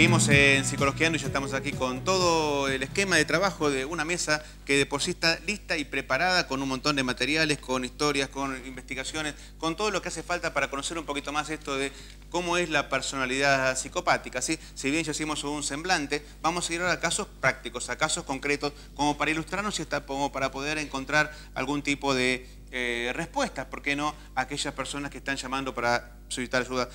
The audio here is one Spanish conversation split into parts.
Seguimos en Psicologiando y ya estamos aquí con todo el esquema de trabajo de una mesa que de por sí está lista y preparada con un montón de materiales, con historias, con investigaciones, con todo lo que hace falta para conocer un poquito más esto de cómo es la personalidad psicopática, ¿sí? Si bien ya hicimos un semblante, vamos a ir ahora a casos prácticos, a casos concretos, como para ilustrarnos y como para poder encontrar algún tipo de respuestas, ¿por qué no?, a aquellas personas que están llamando para solicitar ayuda.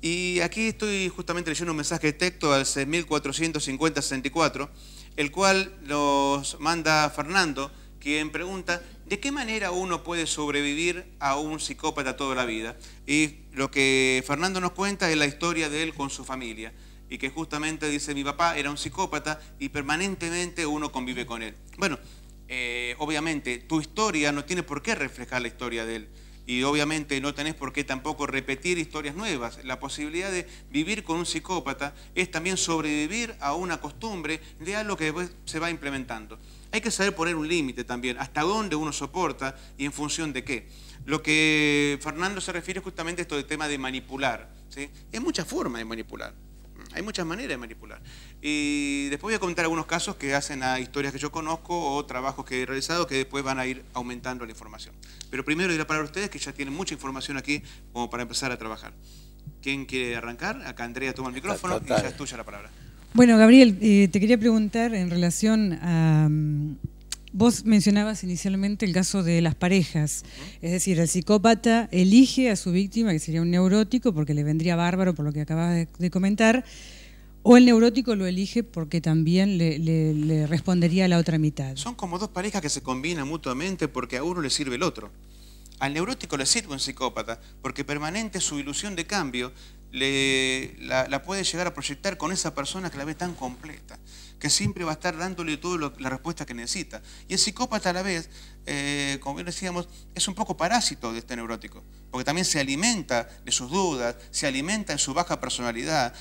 Y aquí estoy justamente leyendo un mensaje de texto al 6450-64, el cual nos manda Fernando, quien pregunta ¿de qué manera uno puede sobrevivir a un psicópata toda la vida? Y lo que Fernando nos cuenta es la historia de él con su familia, y que justamente dice: mi papá era un psicópata y permanentemente uno convive con él. Bueno, obviamente tu historia no tiene por qué reflejar la historia de él. Y obviamente no tenés por qué tampoco repetir historias nuevas. La posibilidad de vivir con un psicópata es también sobrevivir a una costumbre de algo que después se va implementando. Hay que saber poner un límite también, hasta dónde uno soporta y en función de qué. Lo que Fernando se refiere justamente a esto del tema de manipular, ¿sí? Hay muchas formas de manipular. Hay muchas maneras de manipular. Y después voy a comentar algunos casos que hacen a historias que yo conozco o trabajos que he realizado que después van a ir aumentando la información. Pero primero diré para ustedes que ya tienen mucha información aquí como para empezar a trabajar. ¿Quién quiere arrancar? Acá Andrea toma el micrófono y ya es tuya la palabra. Bueno, Gabriel, te quería preguntar en relación a... Vos mencionabas inicialmente el caso de las parejas, es decir, el psicópata elige a su víctima, que sería un neurótico, porque le vendría bárbaro por lo que acabas de comentar, o el neurótico lo elige porque también le respondería a la otra mitad. Son como dos parejas que se combinan mutuamente porque a uno le sirve el otro. Al neurótico le sirve un psicópata porque permanente su ilusión de cambio la puede llegar a proyectar con esa persona que la ve tan completa, que siempre va a estar dándole toda la respuesta que necesita. Y el psicópata a la vez, como bien decíamos, es un poco parásito de este neurótico, porque también se alimenta de sus dudas, se alimenta en su baja personalidad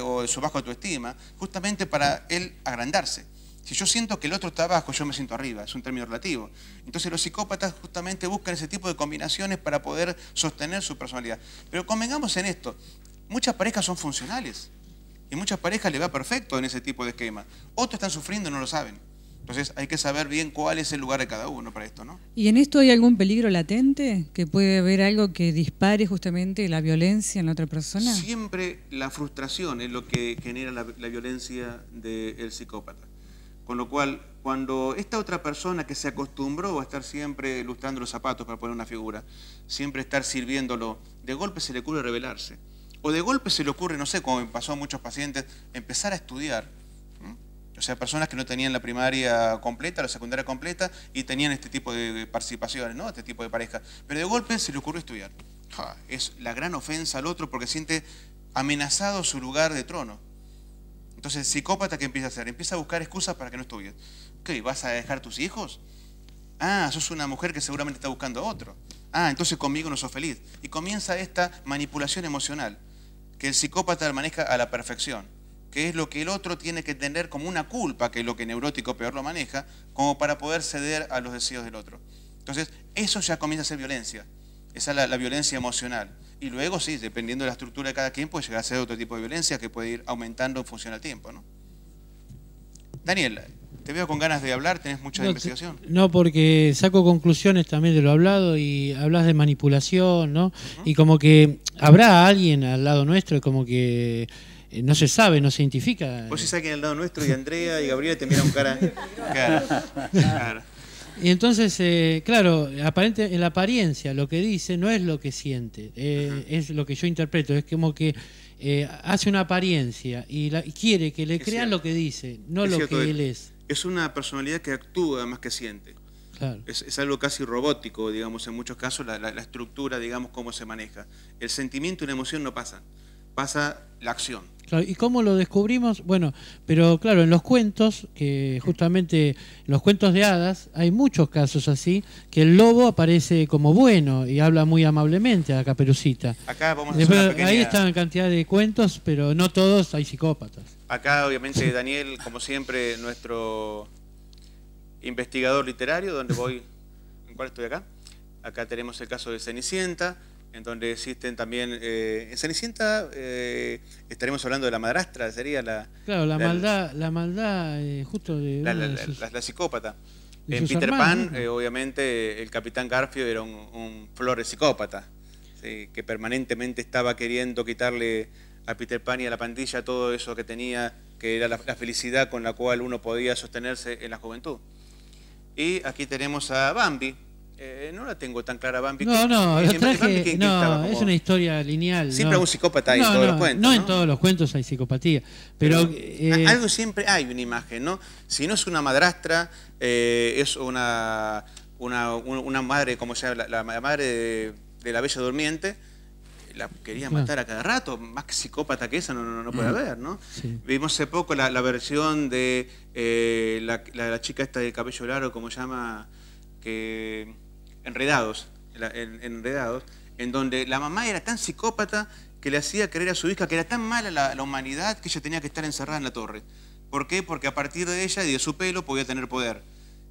o en su baja autoestima, justamente para él agrandarse. Si yo siento que el otro está abajo, yo me siento arriba, es un término relativo. Entonces los psicópatas justamente buscan ese tipo de combinaciones para poder sostener su personalidad. Pero convengamos en esto, muchas parejas son funcionales y muchas parejas le va perfecto en ese tipo de esquema. Otros están sufriendo y no lo saben. Entonces hay que saber bien cuál es el lugar de cada uno para esto, ¿no? ¿Y en esto hay algún peligro latente? ¿Que puede haber algo que dispare justamente la violencia en la otra persona? Siempre la frustración es lo que genera la violencia del psicópata. Con lo cual, cuando esta otra persona que se acostumbró a estar siempre lustrando los zapatos, para poner una figura, siempre estar sirviéndolo, de golpe se le ocurre rebelarse. O de golpe se le ocurre, no sé, como me pasó a muchos pacientes, empezar a estudiar. O sea, personas que no tenían la primaria completa, la secundaria completa, y tenían este tipo de participaciones, ¿no? Este tipo de pareja. Pero de golpe se le ocurrió estudiar. Es la gran ofensa al otro porque siente amenazado su lugar de trono. Entonces, el psicópata, ¿qué empieza a hacer? Empieza a buscar excusas para que no estudies. ¿Qué? ¿Vas a dejar tus hijos? Ah, sos una mujer que seguramente está buscando a otro. Ah, entonces conmigo no sos feliz. Y comienza esta manipulación emocional, que el psicópata maneja a la perfección, que es lo que el otro tiene que tener como una culpa, que es lo que el neurótico peor lo maneja, como para poder ceder a los deseos del otro. Entonces, eso ya comienza a ser violencia. Esa es la violencia emocional. Y luego, sí, dependiendo de la estructura de cada quien, puede llegar a ser otro tipo de violencia que puede ir aumentando en función al tiempo, ¿no? Daniel, te veo con ganas de hablar, tenés mucha investigación. No, porque saco conclusiones también de lo hablado y hablas de manipulación, ¿no? Y como que habrá alguien al lado nuestro, como que no se sabe, no se identifica. Vos sí alguien al lado nuestro y Andrea y Gabriela te miran con cara. Claro. Y entonces, claro, en la apariencia lo que dice no es lo que siente, es lo que yo interpreto, es como que hace una apariencia y quiere que le crean lo que dice, no lo que él es. Es una personalidad que actúa más que siente. Claro. Es algo casi robótico, digamos, en muchos casos, la estructura, digamos, cómo se maneja. El sentimiento y la emoción no pasan, pasa la acción. Claro, ¿y cómo lo descubrimos? Bueno, pero claro, en los cuentos, que justamente en los cuentos de hadas, hay muchos casos así, que el lobo aparece como bueno y habla muy amablemente a Caperucita. Acá vamos a hacer una pequeña... Ahí están cantidad de cuentos, pero no todos hay psicópatas. Acá, obviamente, Daniel, como siempre, nuestro investigador literario, donde voy... ¿En cuál estoy acá? Acá tenemos el caso de Cenicienta, en donde existen también... en Cenicienta estaremos hablando de la madrastra, sería la... Claro, la maldad justo de... La psicópata. de En sus Peter hermanos, Pan, ¿no? obviamente, el Capitán Garfio era un flor psicópata, ¿sí? Que permanentemente estaba queriendo quitarle a Peter Pan y a la pandilla todo eso que tenía, que era la felicidad con la cual uno podía sostenerse en la juventud. Y aquí tenemos a Bambi. No la tengo tan clara, Bambi. No, ¿Quién estaba es como... una historia lineal. Siempre hay un psicópata ahí en todos los cuentos, No, en todos los cuentos hay psicopatía. Pero algo siempre hay una imagen, ¿no? Si no es una madrastra, es una madre, como se llama, la madre de la Bella Durmiente, la quería matar a cada rato, más que psicópata que esa no puede haber, ¿no? Sí. Vimos hace poco la versión de la chica esta de cabello largo, ¿cómo se llama? Que... Enredados, Enredados, en donde la mamá era tan psicópata que le hacía creer a su hija que era tan mala la humanidad que ella tenía que estar encerrada en la torre. ¿Por qué? Porque a partir de ella y de su pelo podía tener poder.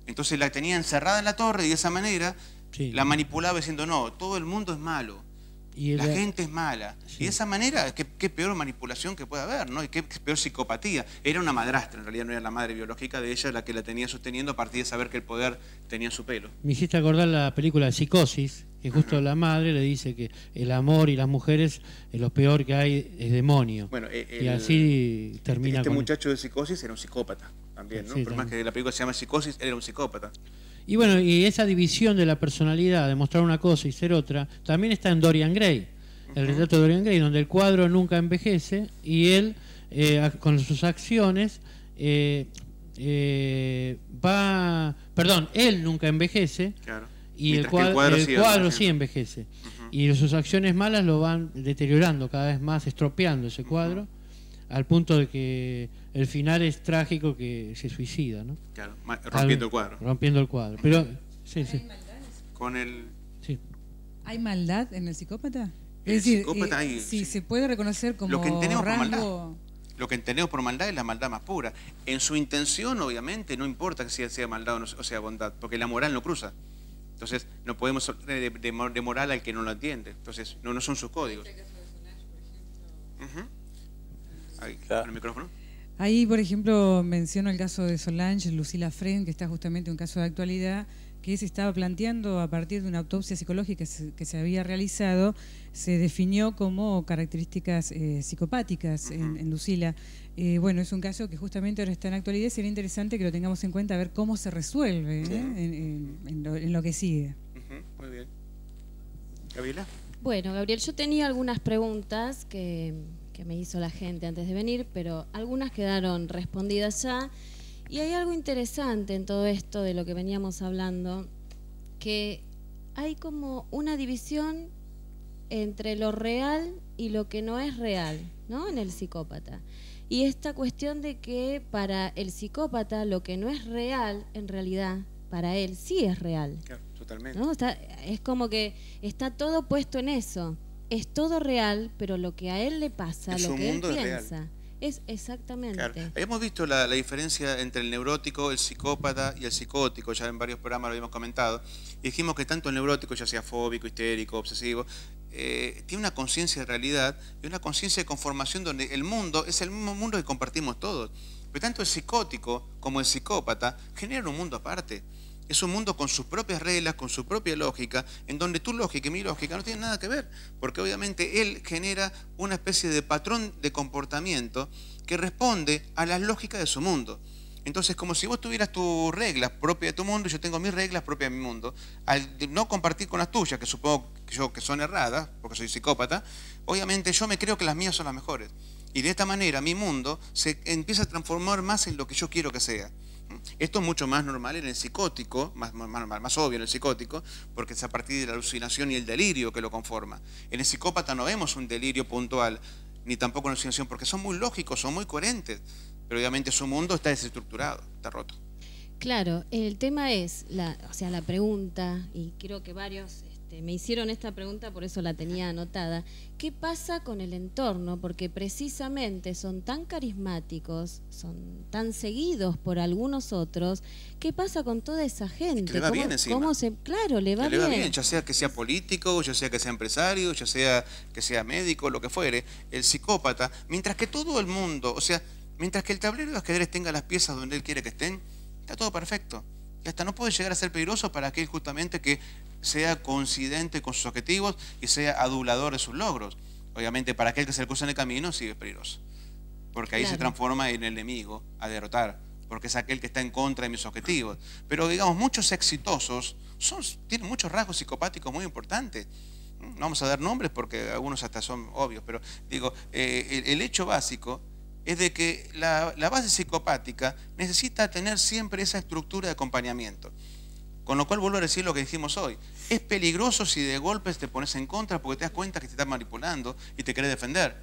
Entonces la tenía encerrada en la torre y de esa manera la manipulaba diciendo, no, todo el mundo es malo. La gente es mala. Sí. Y de esa manera, qué peor manipulación que puede haber, ¿no? Y qué peor psicopatía. Era una madrastra, en realidad no era la madre biológica de ella la que la tenía sosteniendo a partir de saber que el poder tenía su pelo. Me hiciste acordar la película de Psicosis, que justo la madre le dice que el amor y las mujeres, lo peor que hay es demonio. Bueno, y así termina este con... muchacho de Psicosis era un psicópata también, ¿no? Sí, Por más que la película se llama Psicosis, era un psicópata. Y bueno, y esa división de la personalidad, de mostrar una cosa y ser otra, también está en Dorian Gray. El retrato de Dorian Gray, donde el cuadro nunca envejece y él, con sus acciones, él nunca envejece, claro. Y el cuadro sí envejece. Y sus acciones malas lo van deteriorando cada vez más, estropeando ese cuadro, al punto de que el final es trágico, que se suicida, ¿no? Claro, rompiendo el cuadro. Rompiendo el cuadro. Pero, sí. Con el... Sí. ¿Hay maldad en el psicópata? Es decir, si se puede reconocer como lo que entendemos rasgo... por maldad. Lo que entendemos por maldad es la maldad más pura. En su intención, obviamente, no importa que sea maldad o sea bondad, porque la moral no cruza. Entonces, no podemos hablar de moral al que no lo entiende. Entonces, no son sus códigos. Ahí, con el micrófono. Ahí, por ejemplo, menciono el caso de Solange, Lucila Friend, que está justamente un caso de actualidad, que se estaba planteando a partir de una autopsia psicológica que se había realizado, se definió como características psicopáticas en Lucila. Bueno, es un caso que justamente ahora está en actualidad y sería interesante que lo tengamos en cuenta, a ver cómo se resuelve en lo que sigue. Muy bien. ¿Gabriela? Bueno, Gabriel, yo tenía algunas preguntas que me hizo la gente antes de venir, pero algunas quedaron respondidas ya. Y hay algo interesante en todo esto de lo que veníamos hablando, que hay como una división entre lo real y lo que no es real, ¿no? En el psicópata. Y esta cuestión de que para el psicópata lo que no es real, en realidad, para él sí es real. Claro, totalmente. ¿No? Es como que está todo puesto en eso. Es todo real, pero lo que a él le pasa, lo que él piensa... Es exactamente. Claro. Hemos visto la diferencia entre el neurótico, el psicópata y el psicótico, ya en varios programas lo habíamos comentado, y dijimos que tanto el neurótico, ya sea fóbico, histérico, obsesivo, tiene una conciencia de realidad y una conciencia de conformación donde el mundo es el mismo mundo que compartimos todos. Pero tanto el psicótico como el psicópata generan un mundo aparte. Es un mundo con sus propias reglas, con su propia lógica, en donde tu lógica y mi lógica no tienen nada que ver, porque obviamente él genera una especie de patrón de comportamiento que responde a las lógicas de su mundo. Entonces, como si vos tuvieras tus reglas propias de tu mundo y yo tengo mis reglas propias de mi mundo, al no compartir con las tuyas, que supongo que son erradas, porque soy psicópata, obviamente yo me creo que las mías son las mejores. Y de esta manera mi mundo se empieza a transformar más en lo que yo quiero que sea. Esto es mucho más normal en el psicótico, más obvio en el psicótico, porque es a partir de la alucinación y el delirio que lo conforma. En el psicópata no vemos un delirio puntual, ni tampoco una alucinación, porque son muy lógicos, son muy coherentes, pero obviamente su mundo está desestructurado, está roto. Claro, el tema es, la pregunta, y creo que varios me hicieron esta pregunta, por eso la tenía anotada. ¿Qué pasa con el entorno? Porque precisamente son tan carismáticos, son tan seguidos por algunos otros. ¿Qué pasa con toda esa gente? Que le va bien encima. Claro, le va que le va bien. bien, ya sea que sea político, ya sea que sea empresario, ya sea que sea médico, lo que fuere. El psicópata, mientras que todo el mundo, o sea, mientras que el tablero de ajedrez tenga las piezas donde él quiere que estén, está todo perfecto. Y hasta no puede llegar a ser peligroso para aquel justamente que sea coincidente con sus objetivos y sea adulador de sus logros. Obviamente para aquel que se le cruza en el camino sí es peligroso, porque ahí se transforma en el enemigo a derrotar, porque es aquel que está en contra de mis objetivos. Pero digamos, muchos exitosos tienen muchos rasgos psicopáticos muy importantes. No vamos a dar nombres porque algunos hasta son obvios, pero digo, el hecho básico es de que la base psicopática necesita tener siempre esa estructura de acompañamiento. Con lo cual vuelvo a decir lo que dijimos hoy. Es peligroso si de golpes te pones en contra porque te das cuenta que te estás manipulando y te querés defender.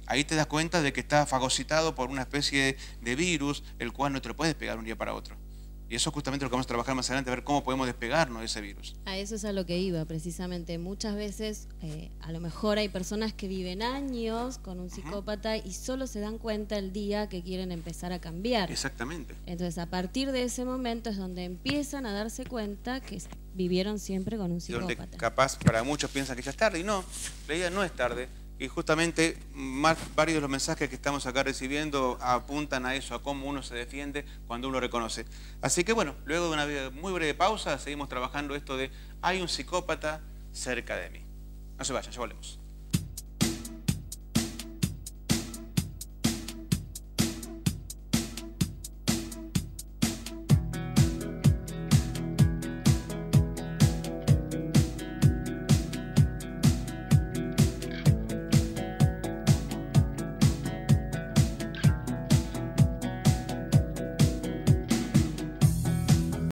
Ahí te das cuenta de que estás fagocitado por una especie de virus, el cual no te lo puedes despegar un día para otro. Y eso es justamente lo que vamos a trabajar más adelante, a ver cómo podemos despegarnos de ese virus. A eso es a lo que iba, precisamente. Muchas veces, a lo mejor hay personas que viven años con un psicópata y solo se dan cuenta el día que quieren empezar a cambiar. Exactamente. Entonces, a partir de ese momento es donde empiezan a darse cuenta que vivieron siempre con un psicópata. Donde capaz para muchos piensan que ya es tarde, y no, la idea no es tarde. Y justamente varios de los mensajes que estamos acá recibiendo apuntan a eso, a cómo uno se defiende cuando uno reconoce. Así que bueno, luego de una muy breve pausa, seguimos trabajando esto de hay un psicópata cerca de mí. No se vayan, ya volvemos.